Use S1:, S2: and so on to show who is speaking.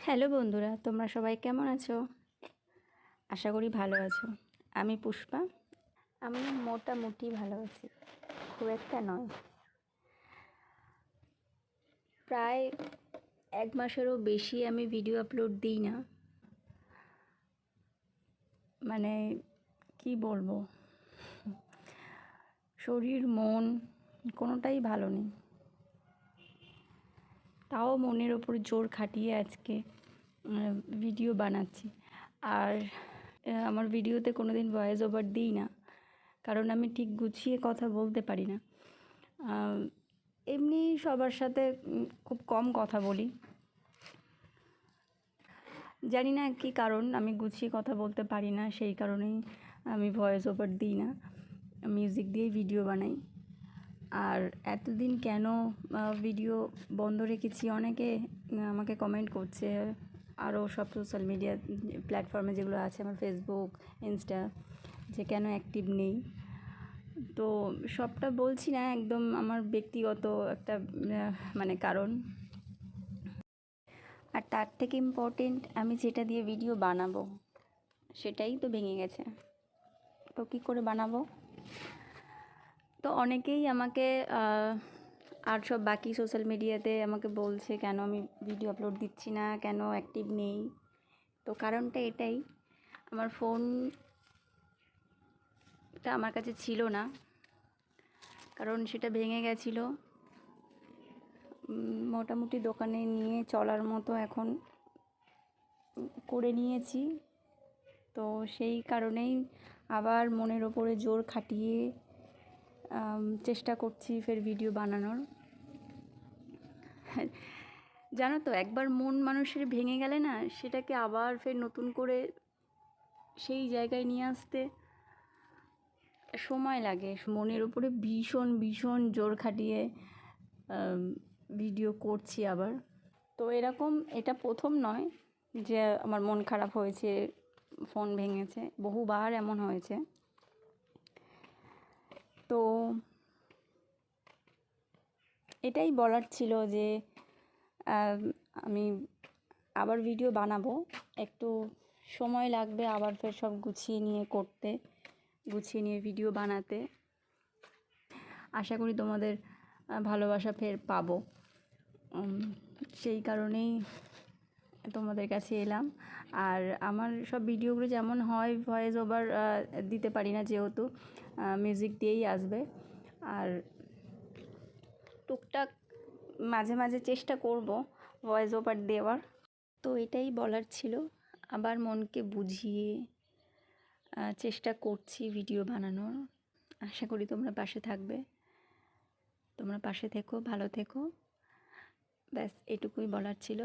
S1: Hello বন্ধুরা, তোমরা সবাই কেমন আছো? আশা করি ভালো আছো। আমি পুষ্পা। আমি মোটামুটি ভালো আছি, খুব একটা নয়। প্রায় 1 মাসেরও বেশি আমি ভিডিও আপলোড দিই না। মানে কি বলবো, শরীর মন কোনোটাই ভালো নেই। তাও মনের ওপর জোর খাটিয়ে আজকে ভিডিও বানাচ্ছি। আর আমার ভিডিওতে কোনো দিন ভয়েস ওভার দিই না, কারণ আমি ঠিক গুছিয়ে কথা বলতে পারি না। এমনি সবার সাথে খুব কম কথা বলি। জানি না কী কারণ, আমি গুছিয়ে কথা বলতে পারি না, সেই কারণেই আমি ভয়েস ওভার দিই না, মিউজিক দিয়েই ভিডিও বানাই। আর এতদিন কেন ভিডিও বন্ধ রেখেছি, অনেকে আমাকে কমেন্ট করছে, আরও সব সোশ্যাল মিডিয়া প্ল্যাটফর্মে যেগুলো আছে, আমার ফেসবুক, ইনস্টা, যে কেন অ্যাক্টিভ নেই। তো সবটা বলছি না, একদম আমার ব্যক্তিগত একটা কারণ। আর তার থেকে ইম্পর্টেন্ট, আমি যেটা দিয়ে ভিডিও বানাবো সেটাই তো ভেঙে গেছে। তো কী করে বানাবো? তো অনেকেই আমাকে আর সব বাকি সোশ্যাল মিডিয়াতে আমাকে বলছে কেন আমি ভিডিও আপলোড দিচ্ছি না, কেন অ্যাক্টিভ নেই। তো কারণটা এটাই, আমার ফোনটা আমার কাছে ছিল না, কারণ সেটা ভেঙে গেছিলো। মোটামুটি দোকানে নিয়ে চলার মতো এখন করে নিয়েছি। তো সেই কারণেই আবার মনের ওপরে জোর খাটিয়ে চেষ্টা করছি ফের ভিডিও বানানোর। জানো তো, একবার মন মানুষের ভেঙে গেলে না, সেটাকে আবার ফের নতুন করে সেই জায়গায় নিয়ে আসতে সময় লাগে। মনের উপরে ভীষণ ভীষণ জোর খাটিয়ে ভিডিও করছি আবার। তো এটা প্রথম নয় যে আমার মন খারাপ হয়েছে, ফোন ভেঙেছে, বহুবার এমন হয়েছে। তো এটাই বলার ছিল যে আমি আবার ভিডিও বানাবো, একটু সময় লাগবে আবার ফের সব গুছিয়ে নিয়ে ভিডিও বানাতে। আশা করি তোমাদের ভালোবাসা ফের পাবো, সেই কারণেই তোমাদের কাছে এলাম। আর আমার সব ভিডিওগুলো যেমন হয়, ভয়েস ওভার দিতে পারি না, যেহেতু মিউজিক দিয়েই আসবে। আর টুকটাক মাঝে মাঝে চেষ্টা করব ভয়েস ওভার দেওয়ার। তো এটাই বলার ছিল, আবার মনকে বুঝিয়ে চেষ্টা করছি ভিডিও বানানোর। আশা করি তোমরা পাশে থাকবে, তোমরা পাশে থেকো, ভালো থেকো। ব্যাস এটুকুই বলার ছিল।